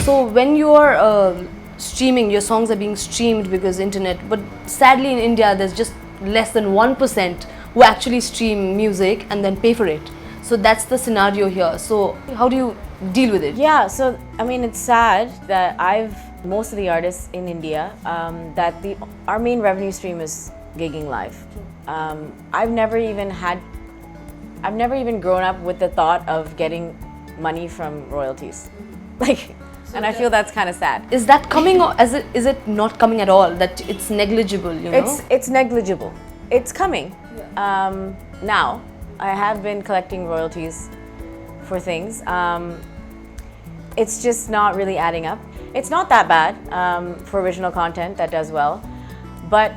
So when you are streaming, your songs are being streamed because internet, but sadly in India there's just less than 1% who actually stream music and then pay for it. So that's the scenario here. So how do you deal with it? Yeah, so I mean, it's sad that most of the artists in India, that our main revenue stream is gigging live. I've never even grown up with the thought of getting money from royalties. Like, and I feel that's kind of sad. Is that coming, or is it not coming at all? That it's negligible, you know? It's negligible. It's coming. Now, I have been collecting royalties for things. It's just not really adding up. It's not that bad for original content that does well, but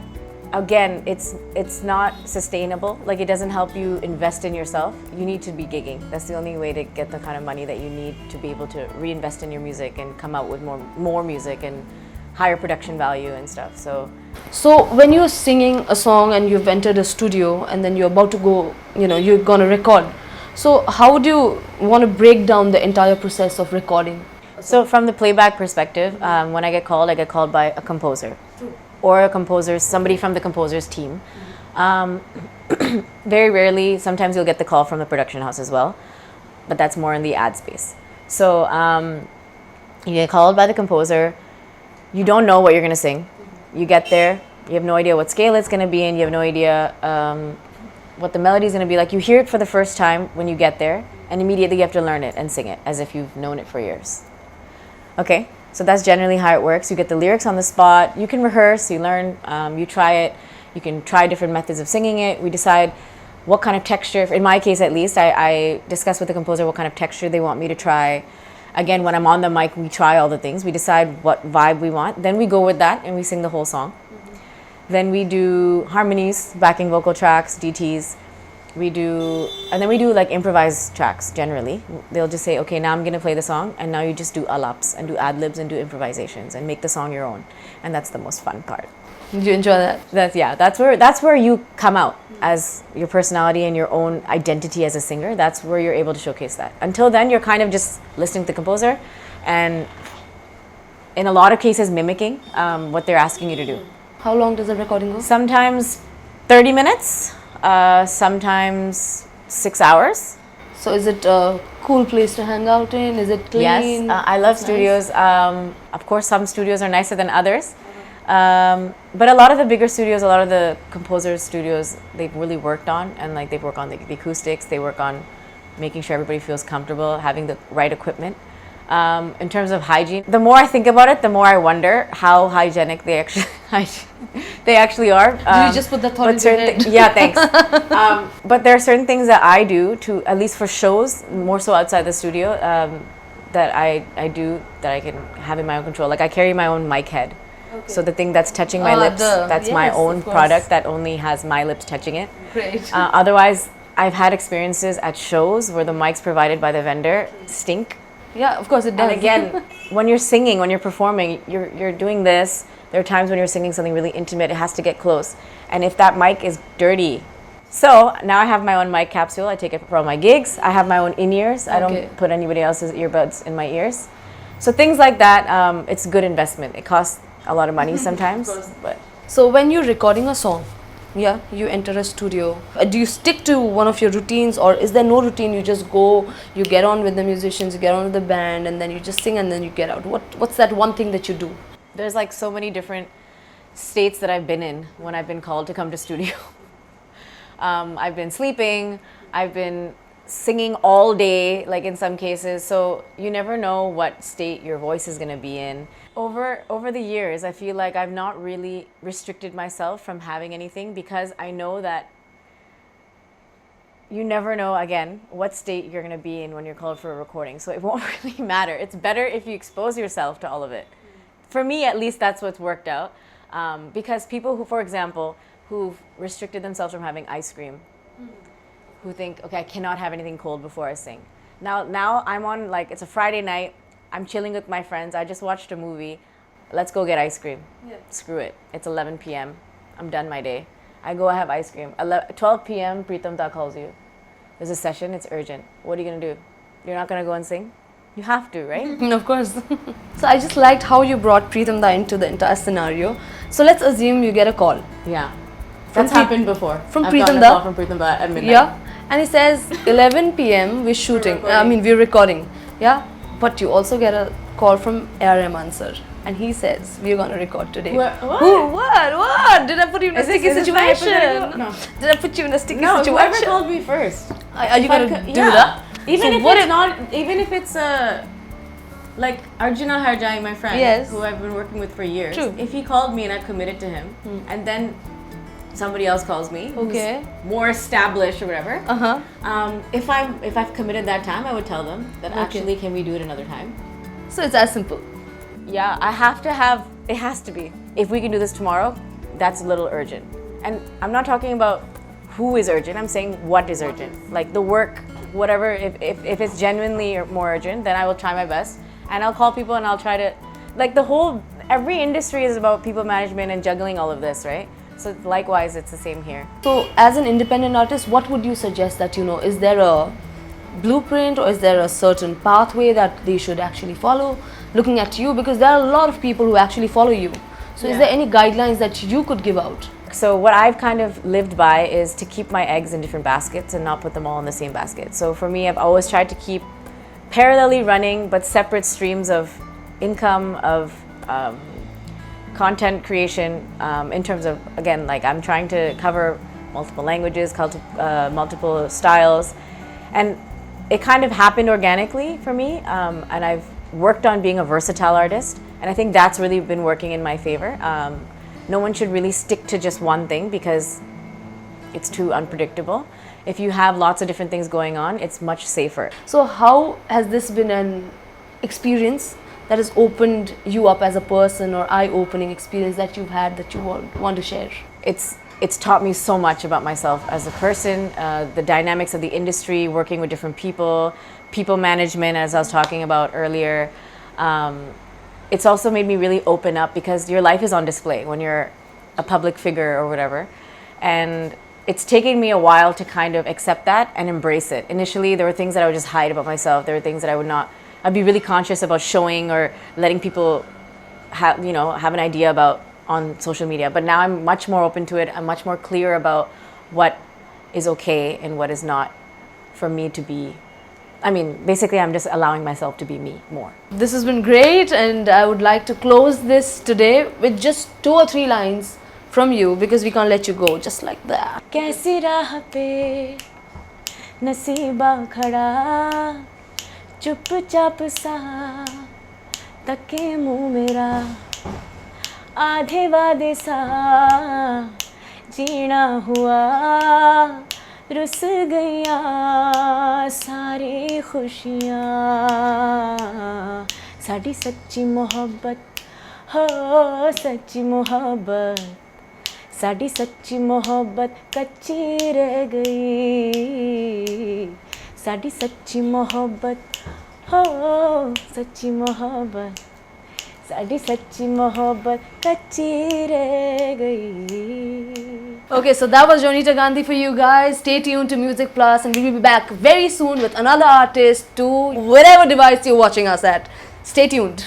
again, it's not sustainable. Like, it doesn't help you invest in yourself. You need to be gigging. That's the only way to get the kind of money that you need to be able to reinvest in your music and come out with more music and higher production value and stuff. So when you're singing a song and you've entered a studio and then you're about to go, you're gonna record. So how do you want to break down the entire process of recording? So from the playback perspective, when I get called by a composer or somebody from the composer's team. Very rarely, sometimes you'll get the call from the production house as well, but that's more in the ad space. So you get called by the composer, you don't know what you're going to sing. You get there, you have no idea what scale it's going to be in, you have no idea what the melody is going to be like. You hear it for the first time when you get there, and immediately you have to learn it and sing it as if you've known it for years. Okay, so that's generally how it works. You get the lyrics on the spot, you can rehearse, you learn, you try it, you can try different methods of singing it. We decide what kind of texture, in my case at least, I discuss with the composer what kind of texture they want me to try. Again, when I'm on the mic, we try all the things. We decide what vibe we want. Then we go with that and we sing the whole song. Then we do harmonies, backing vocal tracks, DTs. And then we do like improvised tracks generally. They'll just say, okay, now I'm going to play the song, and now you just do alaps and do ad-libs and do improvisations and make the song your own. And that's the most fun part. Did you enjoy that? That's where you come out as your personality and your own identity as a singer. That's where you're able to showcase that. Until then, you're kind of just listening to the composer and in a lot of cases mimicking what they're asking you to do. How long does the recording go? Sometimes 30 minutes, sometimes 6 hours. So is it a cool place to hang out in? Is it clean? Yes, I love studios. Nice. Of course, some studios are nicer than others. But a lot of the bigger studios, a lot of the composers' studios, they've really worked on, and like they've worked on the acoustics, they work on making sure everybody feels comfortable, having the right equipment. In terms of hygiene, the more I think about it, the more I wonder how hygienic they actually are. Did you just put the thought into your head? Yeah, thanks. But there are certain things that I do to, at least for shows, more so outside the studio, that I do that I can have in my own control. Like I carry my own mic head. Okay. So the thing that's touching my lips, that's my own product that only has my lips touching it. Great. Otherwise, I've had experiences at shows where the mics provided by the vendor stink. Yeah, of course it does. And again, when you're singing, when you're performing, you're doing this. There are times when you're singing something really intimate, it has to get close. And if that mic is dirty, so now I have my own mic capsule. I take it for all my gigs. I have my own in-ears. I don't put anybody else's earbuds in my ears. So things like that, it's a good investment. It costs a lot of money sometimes. But so when you're recording a song, you enter a studio. Do you stick to one of your routines, or is there no routine? You just go, you get on with the musicians, you get on with the band, and then you just sing and then you get out. What's that one thing that you do? There's like so many different states that I've been in when I've been called to come to studio. I've been sleeping, I've been singing all day, like in some cases. So you never know what state your voice is going to be in. Over the years, I feel like I've not really restricted myself from having anything, because I know that you never know, again, what state you're going to be in when you're called for a recording. So it won't really matter. It's better if you expose yourself to all of it. For me, at least, that's what's worked out. Because people who, for example, who've restricted themselves from having ice cream, who think, okay, I cannot have anything cold before I sing. Now I'm on, like, it's a Friday night, I'm chilling with my friends, I just watched a movie, let's go get ice cream. Yeah. Screw it, it's 11 p.m., I'm done my day. I go have ice cream. 12 p.m., Pritam Da calls you. There's a session, it's urgent. What are you gonna do? You're not gonna go and sing? You have to, right? Of course. So I just liked how you brought Preetham Da into the entire scenario. So let's assume you get a call. Yeah. From That's happened before. from I've Preetham gotten a Da? call from Preetham Da at midnight. Yeah. And he says 11 p.m. we're shooting. We're recording. Yeah. But you also get a call from A.R. Rahman sir. And he says, we're going to record today. What? Who? What? Did I put you in a sticky is this situation? hypothetical? No. Did I put you in a sticky No, whoever situation? called me first. Are you If I going to could- do yeah. that? Even So if what it's if- not, even if it's like Arjuna Harjai, my friend, Yes. who I've been working with for years. True. If he called me and I've committed to him, and then somebody else calls me, Okay. who's more established or whatever. Uh-huh. If I've committed that time, I would tell them that actually, can we do it another time? So it's as simple. Yeah, it has to be. If we can do this tomorrow, that's a little urgent. And I'm not talking about who is urgent, I'm saying what is urgent. Like the work, whatever, if it's genuinely more urgent, then I will try my best. And I'll call people and I'll try to, like every industry is about people management and juggling all of this, right? So likewise, it's the same here. So as an independent artist, what would you suggest that, is there a blueprint or is there a certain pathway that they should actually follow looking at you? Because there are a lot of people who actually follow you. So is Yeah. there any guidelines that you could give out? So what I've kind of lived by is to keep my eggs in different baskets and not put them all in the same basket. So for me, I've always tried to keep parallelly running but separate streams of income, of content creation, in terms of, again, like I'm trying to cover multiple languages, multiple styles, and it kind of happened organically for me, and I've worked on being a versatile artist, and I think that's really been working in my favor. No one should really stick to just one thing because it's too unpredictable. If you have lots of different things going on, it's much safer. So how has this been an experience that has opened you up as a person, or eye-opening experience that you've had that you want to share? It's taught me so much about myself as a person, the dynamics of the industry, working with different people management, as I was talking about earlier. It's also made me really open up because your life is on display when you're a public figure or whatever. And it's taken me a while to kind of accept that and embrace it. Initially, there were things that I would just hide about myself. There were things that I'd be really conscious about showing or letting people have an idea about on social media. But now I'm much more open to it. I'm much more clear about what is okay and what is not for me to be. Basically, I'm just allowing myself to be me more. This has been great, and I would like to close this today with just 2 or 3 lines from you, because we can't let you go just like that. कैसी राह पे नसीबा खड़ा चुपचाप सा तके मुँह मेरा आधे वादे सा जीना हुआ रुस गया सारी खुशियाँ साड़ी सच्ची मोहब्बत हो सच्ची मोहब्बत साड़ी सच्ची मोहब्बत कच्ची रह गई साड़ी सच्ची मोहब्बत हो सच्ची मोहब्बत साड़ी सच्ची मोहब्बत कच्ची रह गई. Okay, so that was Jonita Gandhi for you guys. Stay tuned to Musicplus, and we will be back very soon with another artist to whatever device you're watching us at. Stay tuned.